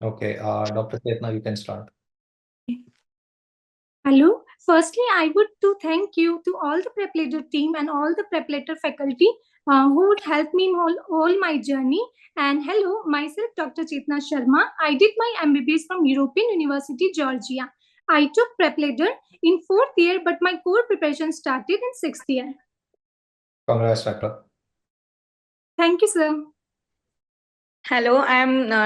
Okay, Dr. Chetna, you can start. Hello. Firstly, I would to thank you to all the Prep Leader team and all the Prep Leader faculty who would help me in all my journey. And hello, myself, Dr. Chetna Sharma. I did my MBBS from European University, Georgia. I took Prep Leader in 4th year, but my core preparation started in 6th year. Congrats, Doctor. Thank you, sir. Hello,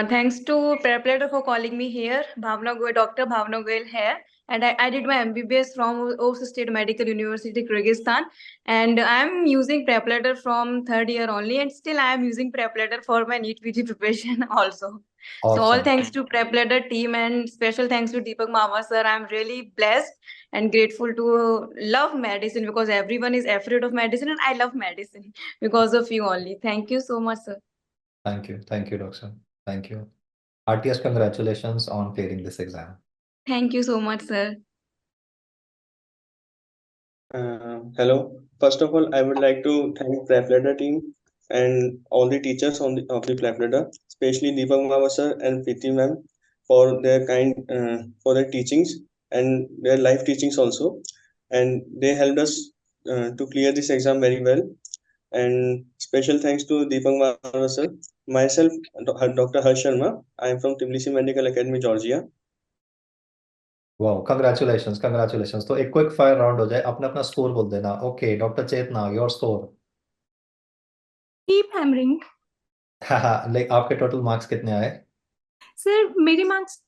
thanks to Prepletter for calling me here. Bhavna Goel, Dr. Bhavna Goel here. And I did my MBBS from OS State Medical University, Kyrgyzstan. And I'm using Prepletter from 3rd year only. And still I am using Prepletter for my NEET PG preparation also. So all Awesome. thanks to Prepletter team and special thanks to Deepak Mama sir. I'm really blessed and grateful to love medicine because everyone is afraid of medicine and I love medicine because of you only. Thank you so much, sir. Thank you. Thank you, Doctor. Thank you. Heartiest congratulations on clearing this exam. Thank you so much, sir. Hello. First of all, I would like to thank Prepletter team and all the teachers of the Prepletter, especially Deepak Mama sir and Preeti ma'am for their for their teachings and their life teachings also, and they helped us to clear this exam very well. And special thanks to Deepak Mama sir, myself, Dr. Harsh Sharma. I am from Tbilisi Medical Academy, Georgia. Wow, congratulations, congratulations. तो एक quick fire round हो जाए, अपना अपना score बोल देना. Okay, doctor Chetna, your score. Keep hammering. Like आपके total marks कितने आए? Sir, मेरे marks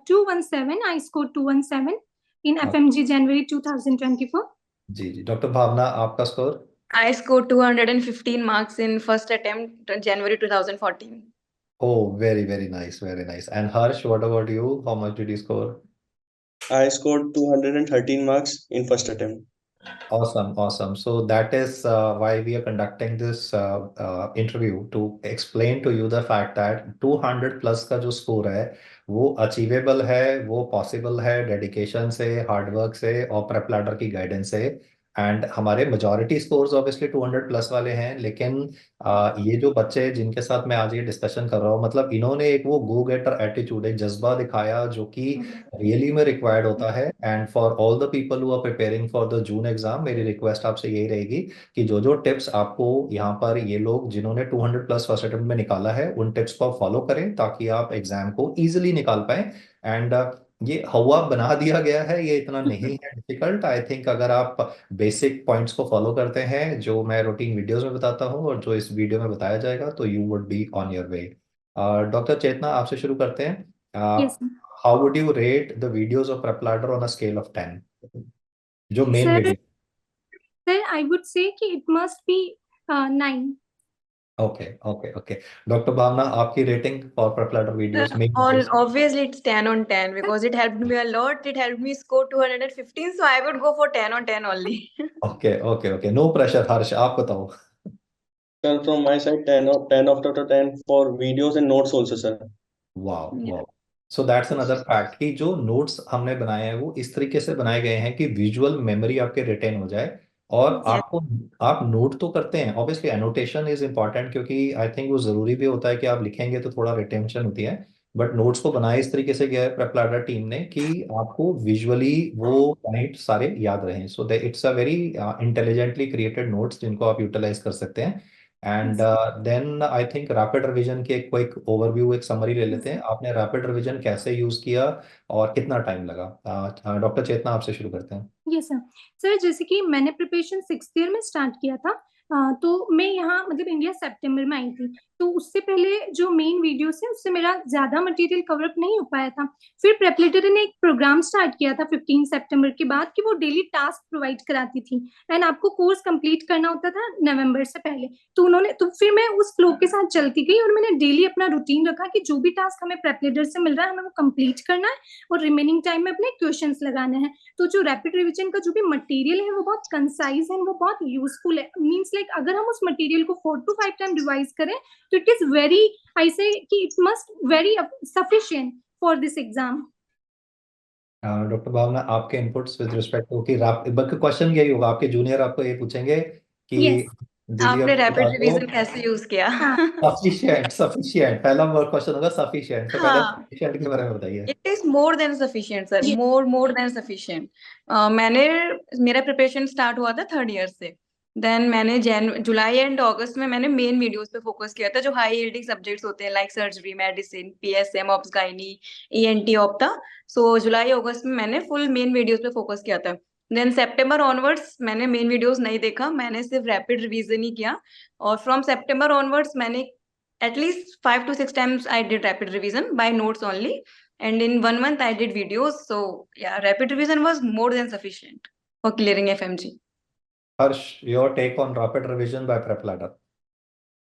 217. I scored 217 in FMG January 2024. जी जी. डॉक्टर भावना, आपका score? I scored 215 marks in first attempt, January 2014. Oh, very nice, very nice. And Harsh, what about you? How much did you score? I scored 213 marks in first attempt. Awesome, awesome. So that is why we are conducting this interview to explain to you the fact that 200 plus का जो score है वो achievable है, वो possible है dedication से, hard work से और प्रेप लैडर की गाइडेंस से. एंड हमारे मेजॉरिटी स्कोर्स ऑब्वियसली 200 प्लस वाले हैं, लेकिन ये जो बच्चे जिनके साथ मैं आज ये डिस्कशन कर रहा हूँ, मतलब इन्होंने एक वो गो गेटर एटीट्यूड, एक जज्बा दिखाया जो कि रियली में रिक्वायर्ड होता है. And for all the people who are preparing for the June exam, मेरी रिक्वेस्ट आपसे यही रहेगी कि जो जो टिप्स आपको यहाँ पर ये लोग जिन्होंने 200 प्लस फर्स्ट अटेम्प्ट में निकाला है उन टिप्स को आप फॉलो करें ताकि आप एग्जाम को इजिली निकाल पाए. एंड ये हवा बना दिया गया है, ये इतना नहीं है डिफिकल्ट. आई थिंक अगर आप बेसिक पॉइंट्स को फॉलो करते हैं जो मैं रूटीन वीडियोस में बताता हूँ और जो इस वीडियो में बताया जाएगा, तो you would be on your way. Doctor Chetna, आपसे शुरू करते हैं. Yes, sir. How would you rate the videos of Prep Ladder on a scale of 10? जो main Sir, video. Sir, I would say कि it must be 9. Okay. Doctor भावना, आपकी rating for Prep Ladder videos, main videos. Obviously, it's 10 on 10 because it helped me a lot. It helped me score 215, so I would go for 10 on 10 only. Okay. No pressure. Harsh, आप बताओ. Sir, from my side, 10 out of 10 for videos and notes also, sir. वाह. So that's another fact कि जो notes हमने बनाए हैं वो इस तरीके से बनाए गए हैं कि विजुअल मेमोरी आपके रिटेन हो जाए. और Yes. आपको, आप नोट तो करते हैं ऑब्वियसली, एनोटेशन इज इंपॉर्टेंट क्योंकि आई थिंक वो जरूरी भी होता है कि आप लिखेंगे तो थोड़ा रिटेंशन होती है. बट नोट्स को बनाए इस तरीके से गया है प्रेप लैडर टीम ने कि आपको विजुअली वो पॉइंट सारे याद रहें. So it's a very intelligently created notes जिनको आप यूटिलाइज कर सकते हैं. And then I think rapid revision की एक क्विक ओवरव्यू, एक समरी ले लेते हैं. आपने रैपिड रिवीजन कैसे यूज किया और कितना टाइम लगा? डॉक्टर चेतना, आपसे शुरू करते हैं. Yes sir. सर, जैसे कि मैंने प्रिपरेशन 6th ईयर में स्टार्ट किया था. तो मैं यहाँ मतलब इंडिया सितंबर में आई थी, तो उससे पहले जो मेन वीडियोस है उससे मेरा ज्यादा मटेरियल कवर अप नहीं हो पाया था. फिर प्रेपरेटरी ने एक प्रोग्राम स्टार्ट किया था 15 सितंबर के बाद कि वो डेली टास्क प्रोवाइड कराती थी एंड आपको कोर्स कंप्लीट करना होता था नवंबर से पहले. तो फिर मैं उस फ्लो के साथ चलती गई और मैंने डेली अपना रूटीन रखा कि जो भी टास्क हमें प्रेपरेटर से मिल रहा है हमें वो कंप्लीट करना है और रिमेनिंग टाइम में अपने क्वेश्चंस लगाने हैं. तो जो रैपिड रिवीजन का जो भी मटेरियल है वो बहुत कंसाइज है, वो बहुत यूजफुल है. मींस लाइक अगर हम उस मटेरियल को 4 to 5 टाइम रिवाइज करें तो it is very, I say कि it must very sufficient for this exam. Doctor Bhavna, आपके इनपुट्स विद रिस्पेक्ट टू कि क्वेश्चन यही होगा, आपके जूनियर आपको ये पूछेंगे कि Yes. दीदी आपने अब रैपिड बता दो। रिवीजन कैसे यूज किया? हाँ सफिशिएंट, सफिशिएंट पहला क्वेश्चन होगा, सफिशिएंट, तो पहले हाँ, सफिशिएंट के बारे में बताइए। It is more than sufficient sir, ये मोर देन सफिशिएंट। मैंने मेरा प्रिपरेशन स्टार्ट हुआ था थर्ड ईयर से। देन मैंने जुलाई एंड अगस्त में मैंने मेन वीडियोस पे फोकस किया था, जो हाई यील्डिंग सब्जेक्ट्स होते हैं like surgery, medicine, PSM, obs gynae, ENT, ophtha. So जुलाई अगस्त में मैंने फुल मेन वीडियोस पे फोकस किया था। देन सितंबर ऑनवर्ड्स मैंने मेन वीडियोस नहीं देखा, मैंने सिर्फ रैपिड रिवीजन ही किया। और फ्रॉम सितंबर ऑनवर्ड्स मैंने at least 5 to 6 times I did rapid revision by notes only, and in 1 month I did videos. So yeah, rapid revision was more than sufficient for clearing FMG. Harsh, your take on rapid revision by prep ladder.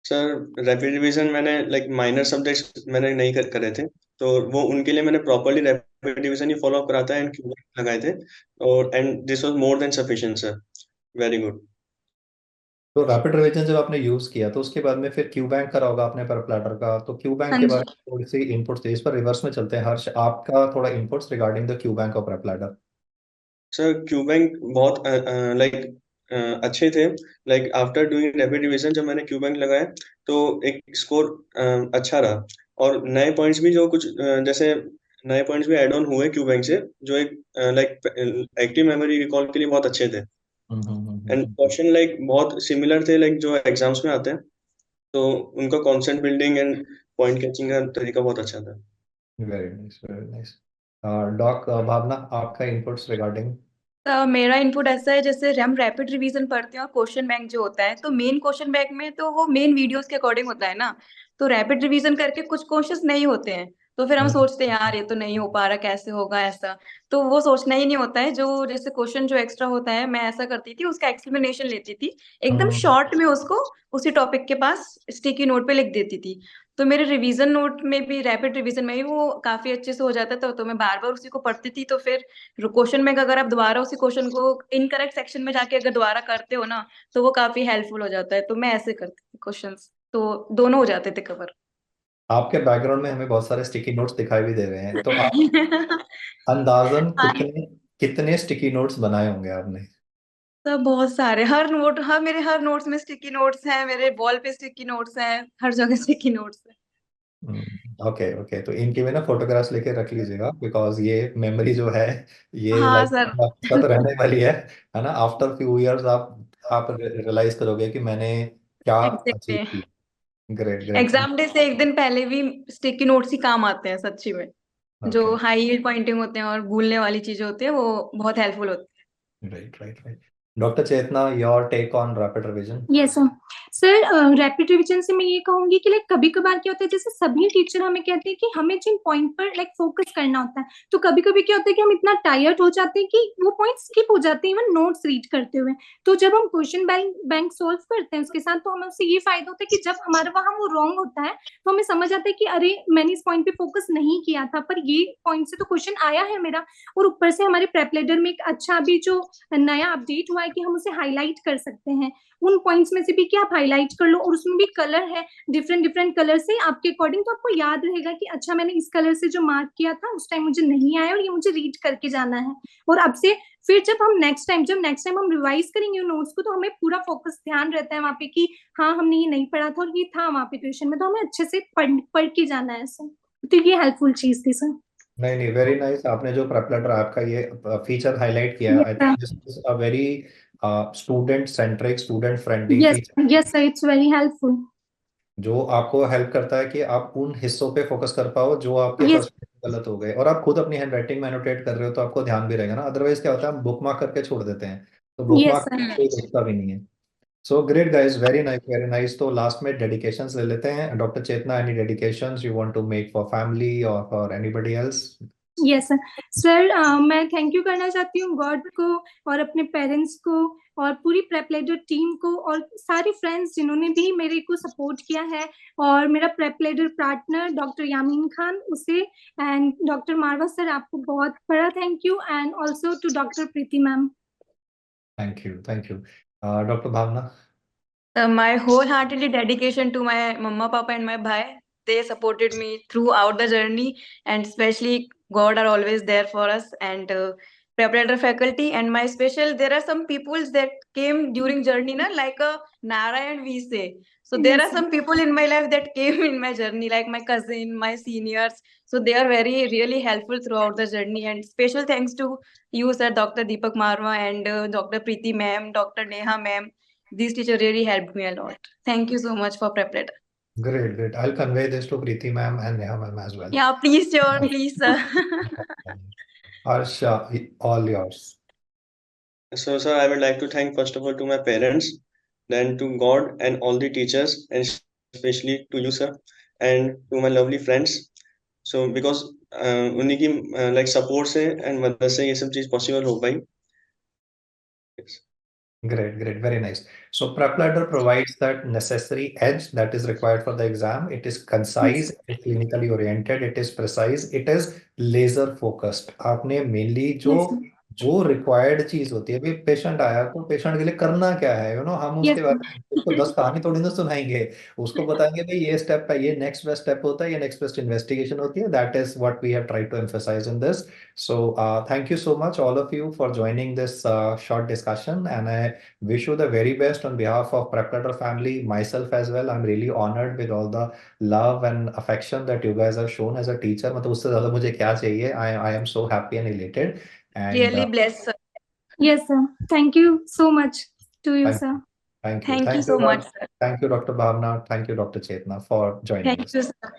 Sir rapid revision मैंने like minor subjects मैंने नहीं करे थे, तो वो उनके लिए मैंने प्रॉपरली रैपिड रिवीजन ही फॉलो अप करा था एंड लगाए थे, और and this was more than sufficient sir, very good. तो रैपिड रिवीजन जब आपने यूज किया तो उसके बाद में फिर क्यू बैंक करा होगा आपने प्रेप लैडर का, तो क्यू बैंक हाँ के जी। बारे में थोड़ी सी इनपुट्स दे। इस पर रिवर्स में चलते हैं। हर्ष, आपका थोड़ा inputs regarding the Q bank और prep ladder. Sir Q bank बहुत लाइक अच्छे थे। Like after doing rapid revision जब मैंने क्यू बैंक लगाया तो एक स्कोर अच्छा रहा, और नए पॉइंट्स भी जो कुछ जैसे नए पॉइंट्स भी ऐड ऑन हुए क्यू बैंक से, जो एक लाइक एक्टिव मेमोरी रिकॉल के लिए बहुत अच्छे थे। एंड क्वेश्चन लाइक बहुत सिमिलर थे लाइक जो एग्जाम्स में आते हैं, तो उनका concept building and point catching का तरीका बहुत अच्छा था। Very nice, very nice. Doc Bhavna, आपका इनपुट्स रिगार्डिंग। तो मेरा इनपुट ऐसा है, जैसे हम रैपिड रिवीजन पढ़ते हैं और क्वेश्चन बैंक जो होता है, तो मेन क्वेश्चन बैंक में तो वो मेन वीडियोस के अकॉर्डिंग होता है ना। तो रैपिड रिवीजन करके कुछ क्वेश्चंस नहीं होते हैं, तो फिर हम सोचते हैं यार ये तो नहीं हो पा रहा, कैसे होगा ऐसा। तो वो सोचना ही नहीं होता है। जो जैसे क्वेश्चन जो एक्स्ट्रा होता है, मैं ऐसा करती थी, उसका एक्सप्लेनेशन लेती थी एकदम शॉर्ट में, उसको उसी टॉपिक के पास स्टिकी नोट पे लिख देती थी। तो मेरे रिवीजन नोट में भी, रैपिड रिवीजन में भी वो काफी अच्छे से हो जाता था। तो मैं बार बार उसी को पढ़ती थी। तो फिर क्वेश्चन में अगर आप दोबारा उसी क्वेश्चन को इनकरेक्ट सेक्शन में जाके अगर दोबारा करते हो ना, तो वो काफी हेल्पफुल हो जाता है। तो मैं ऐसे करती थी क्वेश्चंस, तो दोनों हो जाते थे कवर। आपके बैकग्राउंड में हमें बहुत सारे स्टिकी नोट्स दिखाई भी दे रहे हैं, तो आप अंदाजन कितने कितने स्टिकी नोट्स बनाए होंगे आपने? तो बहुत सारे, हर नोट, हर मेरे हर नोट्स में स्टिकी नोट्स हैं, मेरे वॉल पे स्टिकी नोट्स हैं, हर जगह स्टिकी नोट्स हैं। ओके, ओके, तो इनकी भी ना फोटोग्राफ्स लेके रख लीजिएगा, बिकॉज ये मेमोरी जो है ये हाँ लाइफ सर। आपके साथ रहने वाली है ना। आफ्टर फ्यू इयर्स आप रियलाइज करोगे कि मैंने क्या अचीव एग्जैक्टली। किया। Great, great. एग्जाम डे से एक दिन पहले भी स्टिकी नोट्स ही काम आते हैं सच्ची में। ओके, जो हाई यील्ड पॉइंटिंग होते हैं और भूलने वाली चीजें होती है, वो बहुत हेल्पफुल होती right, right, right. Doctor Chetna, your take on rapid revision. Yes sir, rapid revision से मैं ये कहूंगी कि लाइक कभी कभार क्या होता है, जैसे सभी टीचर हमें कहते हैं कि हमें जिन पॉइंट पर लाइक फोकस करना होता है, तो कभी कभी क्या होता है कि हम इतना टायर्ड हो जाते हैं कि वो पॉइंट स्किप हो जाते हैं इवन नोट्स रीड करते हुए। तो जब हम क्वेश्चन बैंक सॉल्व करते हैं उसके साथ, तो हमें उससे ये फायदा होता है कि जब हमारा वहां वो रॉन्ग होता है, तो हमें समझ आता है कि अरे मैंने इस पॉइंट पे फोकस नहीं किया था, पर ये पॉइंट से तो क्वेश्चन आया है मेरा। और ऊपर से हमारे प्रेपलेडर में एक अच्छा अभी जो नया अपडेट हुआ है कि हम उसे हाईलाइट कर सकते हैं, उन पॉइंट्स में से भी कि आप हाईलाइट कर लो, और उसमें भी कलर है, डिफरेंट डिफरेंट कलर से आपके अकॉर्डिंग, तो आपको याद रहेगा कि अच्छा मैंने इस कलर से जो मार्क किया था उस टाइम मुझे नहीं आया और ये मुझे रीड करके जाना है। और अब से फिर जब नेक्स्ट टाइम हम रिवाइज करेंगे नोट्स को, तो हमें पूरा फोकस ध्यान रहता है वहां पे कि हाँ हमने ये नहीं पढ़ा था और ये था वहां पे क्वेश्चन में, तो हमें अच्छे से पढ़ के जाना है ऐसे। तो ये हेल्पफुल चीज थी सर। नहीं, नहीं, वेरी नाइस। आपने जो प्रेपलेटर आपका ये फीचर हाईलाइट किया है, I think this is a very student centric, student friendly yes feature, yes sir, it's very helpful. जो आपको हेल्प करता है कि आप उन हिस्सों पे फोकस कर पाओ जो आपके यस फर्स्ट गलत हो गए, और आप खुद अपनी हैंड राइटिंग में एनोटेट कर रहे हो तो आपको ध्यान भी रहेगा ना। अदरवाइज क्या होता है, हम बुक मार्क करके छोड़ देते हैं, तो बुक यस मार्क सर। कोई देखता भी नहीं है। So great guys, very nice, very nice. तो लास्ट में डेडिकेशंस ले लेते हैं। Doctor Chetna, any dedications you want to make for family और for anybody else? Yes sir. Sir मैं थैंक यू करना चाहती हूँ गॉड को और अपने पेरेंट्स को और पूरी प्रेपलेडर टीम को और सारे फ्रेंड्स जिन्होंने भी मेरे को सपोर्ट किया है, और मेरा PrepLadder partner doctor Yameen Khan उसे, एंड डॉक्टर मारवा सर, आपको बहुत बड़ा thank you, and also to doctor Preeti ma'am. Thank you, thank you. Doctor Bhavna? My wholeheartedly dedication to my mama, papa, and my bhai. They supported me throughout the journey, and especially God are always there for us. And preparator faculty, and my special, there are some peoples that came during journey, na, like a Nara and we say. So there Yes, are some people in my life that came in my journey, like my cousin, my seniors. So they are very really helpful throughout the journey. And special thanks to you, sir, Dr. Deepak Marwa and Dr. Preeti ma'am, Dr. Neha ma'am. These teachers really helped me a lot. Thank you so much for preparator. Great, great. I'll convey this to Preeti ma'am and Neha ma'am as well. Yeah, please, sure, please, sir. Harsha, all yours. So, sir, I would like to thank first of all to my parents, then to God and all the teachers, and especially to you, sir, and to my lovely friends. So, because उन्हीं की like support से and मदद से ये सब चीज possible हो पाई. Yes. Great, great, very nice. So Prep Ladder provides that necessary edge that is required for the exam. It is concise, it is clinically oriented, it is precise, it is laser focused. आपने mainly जो required चीज होती है, अभी patient आया तो patient के लिए करना क्या है, हम उसके बारे में उसको 10 कहानी थोड़ी ना सुनाएंगे, उसको बताएंगे भाई ये स्टेप है, ये नेक्स्ट बेस्ट स्टेप होता है, ये नेक्स्ट बेस्ट इन्वेस्टिगेशन होती है. That is what we have tried to emphasise in this. So thank you so much all of you for joining this short discussion, and I wish you the very best on behalf of Prep Ladder family, myself as well. I'm really honored with all the love and affection that you guys have shown as a teacher. मतलब उससे ज़्यादा मुझे क्या चाहिए? I am so happy and elated. And Really blessed, sir. Yes, sir. Thank you so much to you, Thank sir. thank you. Thank you Thank so you, much, sir. Thank you, Dr. Bhavna. Thank you, Dr. Chetna, for joining Thank us. you, sir.